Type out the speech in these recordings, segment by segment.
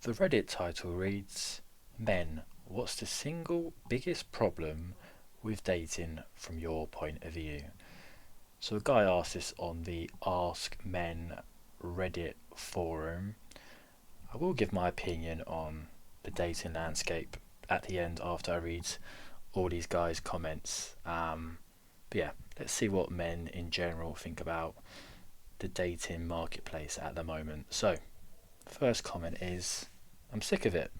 The Reddit title reads, Men, what's the single biggest problem with dating from your point of view? So a guy asked this on the AskMen Reddit forum. I will give my opinion on the dating landscape at the end after I read all these guys' comments. But yeah, let's see what men in general think about the dating marketplace at the moment. So, first comment is, I'm sick of it.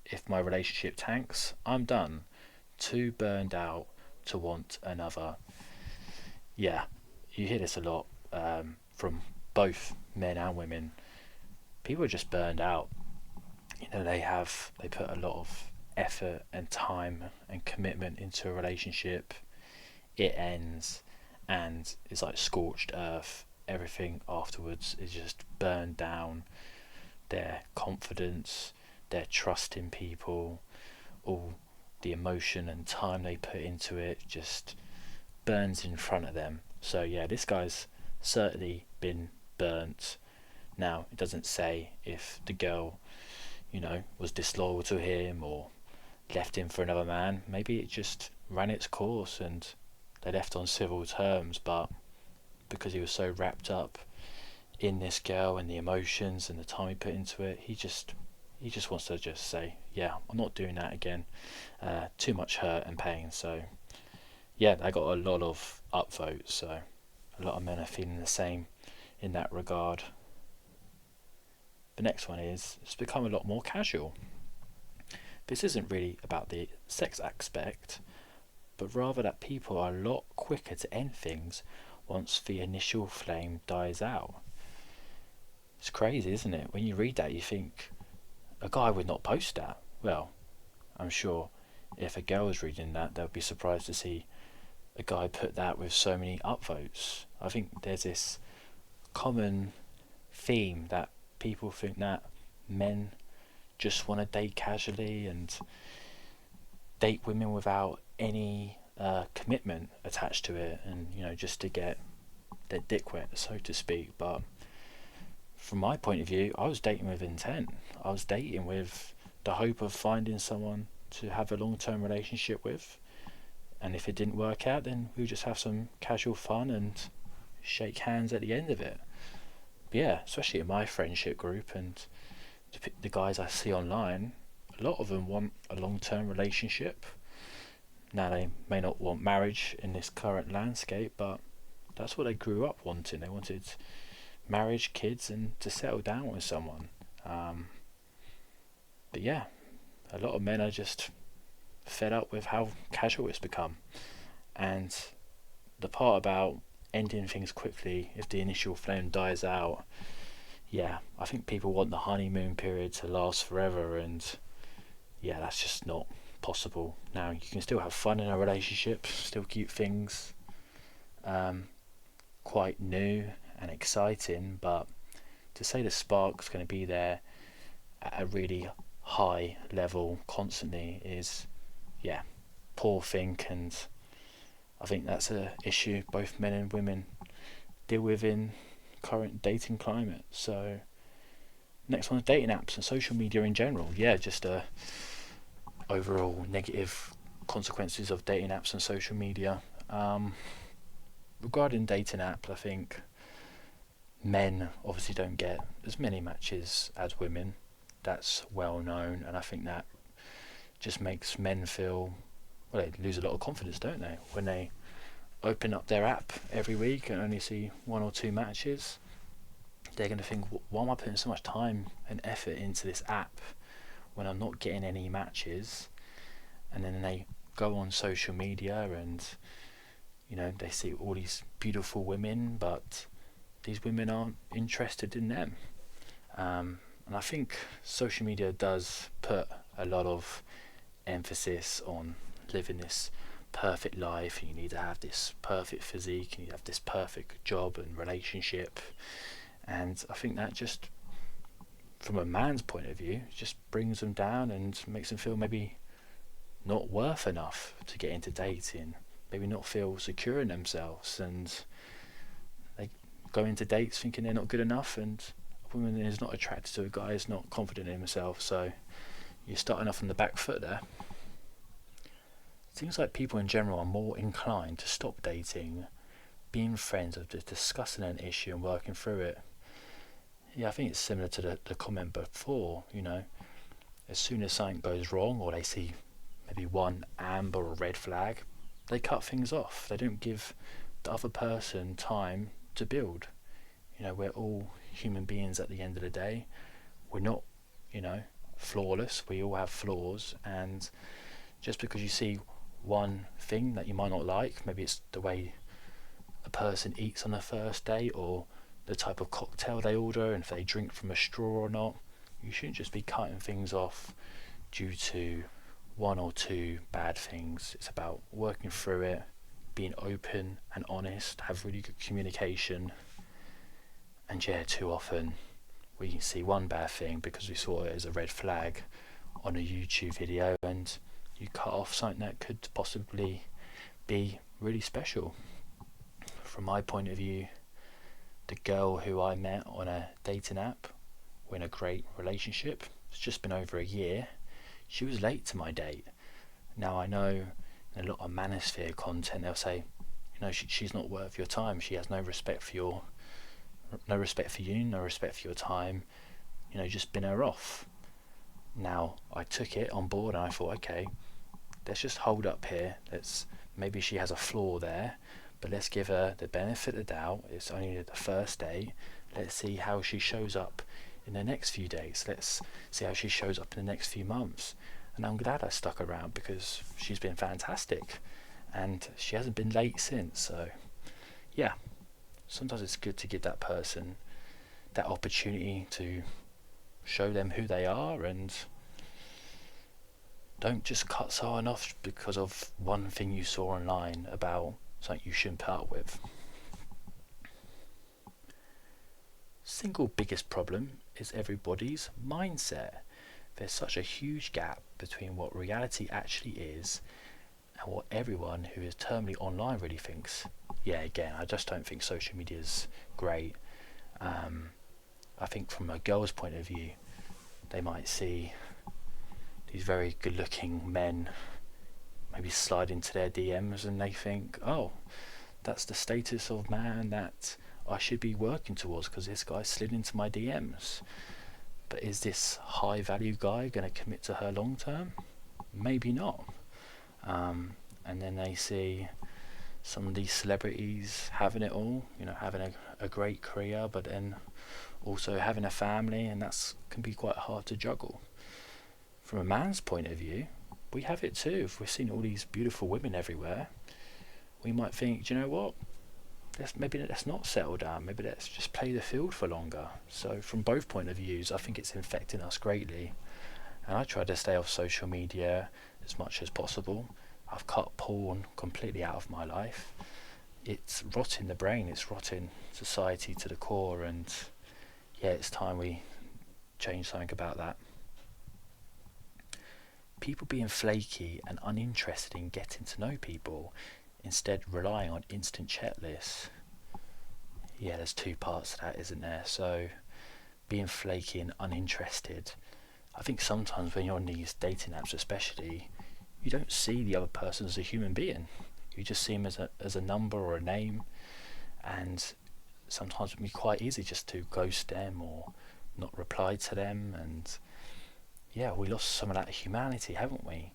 If my relationship tanks, I'm done. Too burned out to want another. Yeah, you hear this a lot from both men and women. People are just burned out. They put a lot of effort and time and commitment into a relationship. It ends, and it's like scorched earth. Everything afterwards is just burned down. Their confidence, their trust in people, all the emotion and time they put into it just burns in front of them. So yeah, this guy's certainly been burnt. Now, it doesn't say if the girl, was disloyal to him or left him for another man. Maybe it just ran its course and they left on civil terms, but because he was so wrapped up in this girl and the emotions and the time he put into it, he just wants to just say, yeah, I'm not doing that again. Too much hurt and pain. So yeah, I got a lot of upvotes. So a lot of men are feeling the same in that regard. The next one is, it's become a lot more casual. This isn't really about the sex aspect, but rather that people are a lot quicker to end things once the initial flame dies out. It's crazy, isn't it? When you read that, you think a guy would not post that. Well, I'm sure if a girl was reading that, they'd be surprised to see a guy put that with so many upvotes. I think there's this common theme that people think that men just want to date casually and date women without any commitment attached to it, and just to get their dick wet, so to speak. But from my point of view, I was dating with intent. I was dating with the hope of finding someone to have a long-term relationship with, and if it didn't work out, then we would just have some casual fun and shake hands at the end of it. But yeah, especially in my friendship group and the guys I see online, a lot of them want a long-term relationship. Now, they may not want marriage in this current landscape, but that's what they grew up wanting. They wanted marriage, kids, and to settle down with someone. But yeah, a lot of men are just fed up with how casual it's become. And the part about ending things quickly if the initial flame dies out, yeah, I think people want the honeymoon period to last forever, and yeah, that's just not possible. Now, you can still have fun in a relationship, still keep things quite new and exciting, but to say the spark's going to be there at a really high level constantly is, yeah, poor think, and I think that's a issue both men and women deal with in current dating climate. So next one is dating apps and social media in general. Yeah, just overall negative consequences of dating apps and social media. Regarding dating apps, I think men obviously don't get as many matches as women. That's well known, and I think that just makes men feel, well, they lose a lot of confidence, don't they, when they open up their app every week and only see one or two matches. They're going to think, why am I putting so much time and effort into this app when I'm not getting any matches? And then they go on social media and they see all these beautiful women, but these women aren't interested in them. And I think social media does put a lot of emphasis on living this perfect life. You need to have this perfect physique, and you have this perfect job and relationship. And I think that just, from a man's point of view, just brings them down and makes them feel maybe not worth enough to get into dating, maybe not feel secure in themselves, and they go into dates thinking they're not good enough, and woman is not attracted to a guy who's not confident in himself. So you're starting off on the back foot there. It seems like people in general are more inclined to stop dating, being friends, or just discussing an issue and working through it. Yeah, I think it's similar to the comment before, as soon as something goes wrong or they see maybe one amber or red flag, they cut things off. They don't give the other person time to build. We're all human beings at the end of the day. We're not, flawless. We all have flaws, and just because you see one thing that you might not like, maybe it's the way a person eats on the first date or the type of cocktail they order and if they drink from a straw or not, you shouldn't just be cutting things off due to one or two bad things. It's about working through it, being open and honest, have really good communication. And yeah, too often we see one bad thing because we saw it as a red flag on a YouTube video, and you cut off something that could possibly be really special. From my point of view, the girl who I met on a dating app, we're in a great relationship. It's just been over a year. She was late to my date. Now I know in a lot of manosphere content they'll say, she's not worth your time. She has no respect for you, no respect for your time. Just bin her off. Now I took it on board and I thought, okay, let's just hold up here. Maybe she has a flaw there, but let's give her the benefit of the doubt. It's only the first date. Let's see how she shows up in the next few days. Let's see how she shows up in the next few months. And I'm glad I stuck around because she's been fantastic and she hasn't been late since. So yeah, sometimes it's good to give that person that opportunity to show them who they are, and don't just cut someone off because of one thing you saw online about something you shouldn't put up with. Single biggest problem is everybody's mindset. There's such a huge gap between what reality actually is and what everyone who is terminally online really thinks. Yeah, again, I just don't think social media is great. I think from a girl's point of view, they might see these very good looking men maybe slide into their DMs and they think, oh, that's the status of man that I should be working towards because this guy slid into my DMs. But is this high value guy going to commit to her long term? Maybe not. And then they see some of these celebrities having it all, having a great career, but then also having a family, and that's can be quite hard to juggle. From a man's point of view, we have it too. If we're seeing all these beautiful women everywhere, we might think, do you know what? Let's not settle down. Maybe let's just play the field for longer. So from both point of views, I think it's infecting us greatly. And I try to stay off social media as much as possible. I've cut porn completely out of my life. It's rotting the brain. It's rotting society to the core. And yeah, it's time we change something about that. People being flaky and uninterested in getting to know people, instead relying on instant checklists. Yeah, there's two parts to that, isn't there? So being flaky and uninterested, I think sometimes when you're on these dating apps especially, you don't see the other person as a human being. You just see them as a number or a name, and sometimes it can be quite easy just to ghost them or not reply to them. And yeah, we lost some of that humanity, haven't we?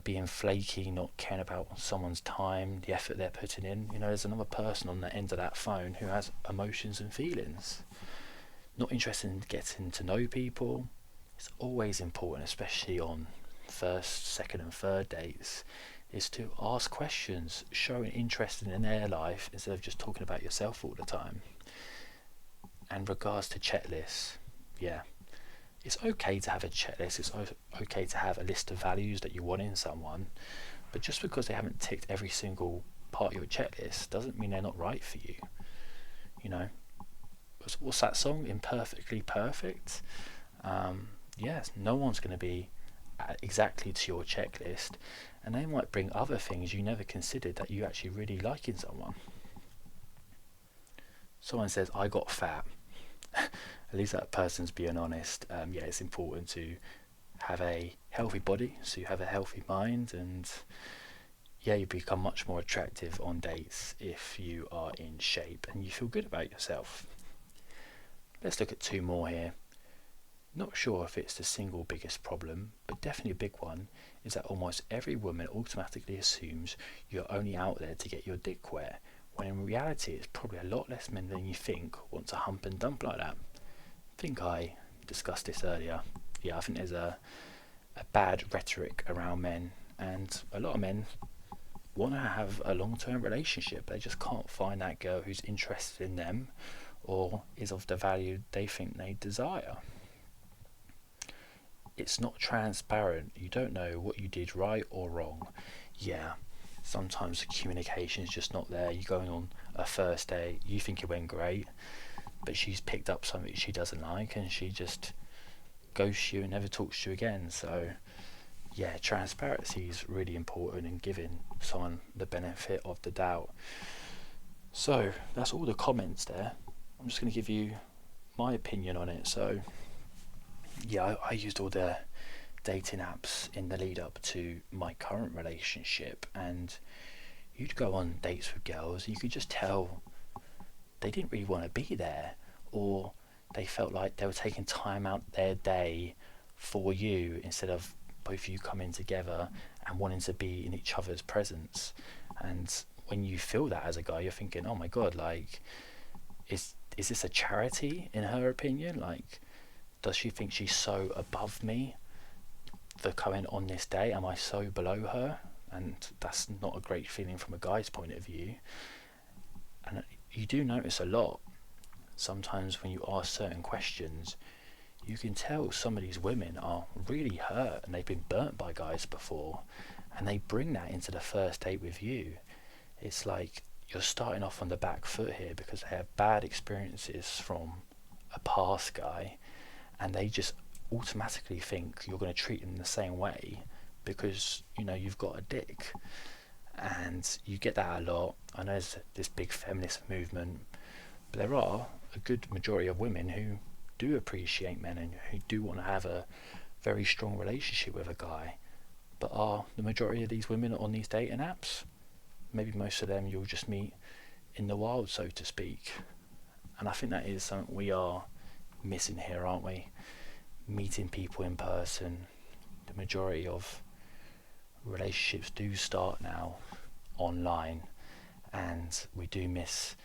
Being flaky, not caring about someone's time, the effort they're putting in. There's another person on the end of that phone who has emotions and feelings. Not interested in getting to know people. It's always important, especially on first, second and third dates, is to ask questions, show an interest in their life instead of just talking about yourself all the time. And regards to checklists, yeah, it's okay to have a checklist. It's okay to have a list of values that you want in someone, but just because they haven't ticked every single part of your checklist doesn't mean they're not right for you. What's that song? Imperfectly Perfect. Yes, no one's going to be exactly to your checklist, and they might bring other things you never considered that you actually really like in someone. Someone says, I got fat. at least that person's being honest. Yeah, it's important to have a healthy body, so you have a healthy mind, and yeah, you become much more attractive on dates if you are in shape and you feel good about yourself. Let's look at two more here. Not sure if it's the single biggest problem, but definitely a big one is that almost every woman automatically assumes you're only out there to get your dick wet, when in reality it's probably a lot less men than you think want to hump and dump like that. I think I discussed this earlier. Yeah, I think there's a bad rhetoric around men, and a lot of men want to have a long-term relationship. They just can't find that girl who's interested in them or is of the value they think they desire. It's not transparent. You don't know what you did right or wrong. Yeah, sometimes the communication is just not there. You're going on a first date, you think it went great, but she's picked up something she doesn't like and she just ghosts you and never talks to you again. So yeah, transparency is really important in giving someone the benefit of the doubt. So that's all the comments there. I'm just going to give you my opinion on it. So yeah, I used all the dating apps in the lead up to my current relationship, and you'd go on dates with girls and you could just tell they didn't really want to be there, or they felt like they were taking time out their day for you instead of both of you coming together and wanting to be in each other's presence. And when you feel that as a guy, you're thinking, oh my god, like is this a charity in her opinion? Like, does she think she's so above me for coming on this day? Am I so below her? And that's not a great feeling from a guy's point of view. And you do notice a lot sometimes when you ask certain questions, you can tell some of these women are really hurt and they've been burnt by guys before, and they bring that into the first date with you. It's like you're starting off on the back foot here because they have bad experiences from a past guy, and they just automatically think you're going to treat them the same way because you know you've got a dick. And you get that a lot. I know there's this big feminist movement, but there are a good majority of women who do appreciate men and who do want to have a very strong relationship with a guy. But are the majority of these women on these dating apps? Maybe most of them you'll just meet in the wild, so to speak. And I think that is something we are missing here, aren't we? Meeting people in person. The majority of relationships do start now online, and we do miss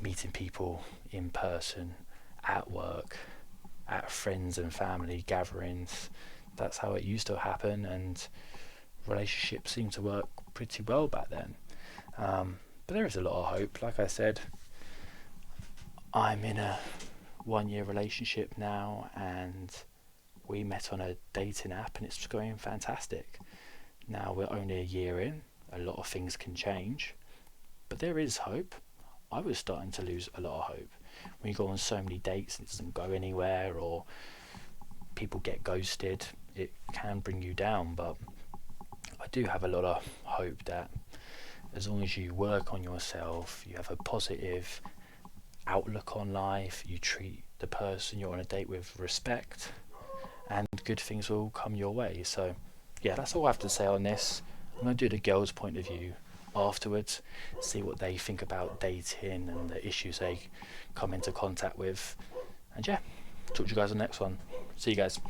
meeting people in person at work, at friends and family gatherings. That's how it used to happen, and relationships seemed to work pretty well back then. But there is a lot of hope. Like I said, I'm in a 1-year relationship now, and we met on a dating app and it's going fantastic. Now we're only a year in, a lot of things can change, but there is hope. I was starting to lose a lot of hope. When you go on so many dates and it doesn't go anywhere, or people get ghosted, it can bring you down. But I do have a lot of hope that as long as you work on yourself, you have a positive outlook on life, you treat the person you're on a date with respect, and good things will come your way. So yeah, that's all I have to say on this. I'm going to do the girls' point of view afterwards, see what they think about dating and the issues they come into contact with. And yeah, talk to you guys on the next one. See you guys.